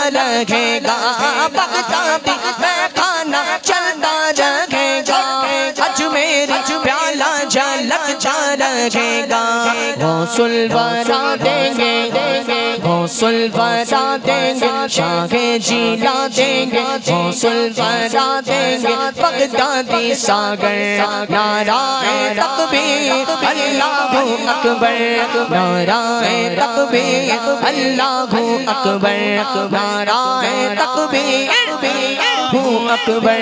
रहेगा, बगदादी में खाना चलता रहेगा, अजमेरी प्याला झलकता रहेगा। गौसुल बना देंगे, गौसुल बना देंगे, शाहे जीला देंगे, गौसुल बना देंगे, बगदादी सागर। नाराए तकबीर अल्लाहू अकबर, नाराए तकबीर अल्लाहू अकबर, नाराए तकबीर अकबर,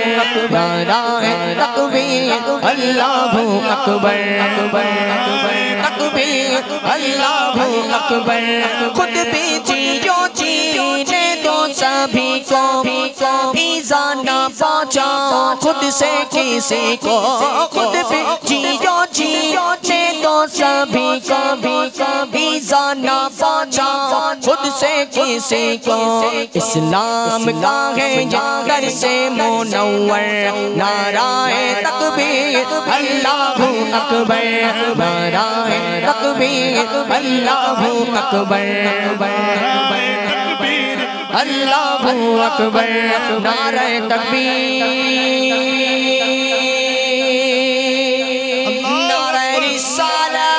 नाराए तकबीर अल्लाहू अकबर, तकबीर अल्लाहू अकबर। खुद भी जियो जीने दो सभी को, ईज़ा ना पहुंचा खुद से किसी को। खुद भी जियो जीने दो सभी को, ईज़ा ना पहुंचा खुद से किसी को। इस्लाम का है घर से मुनव्वर, नाराए तकबीर अल्लाहू अकबर, नाराए तकबीर अल्लाहू अकबर, अल्लाहू अकबर, नाराए तकबीर, नाराए रिसाला,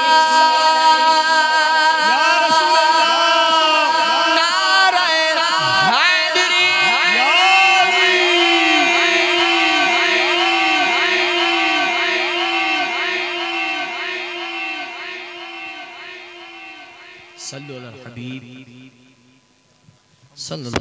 नाराए हैदरी। सल्लल्लाहु अलैहि हबीब सल्लल्लाहु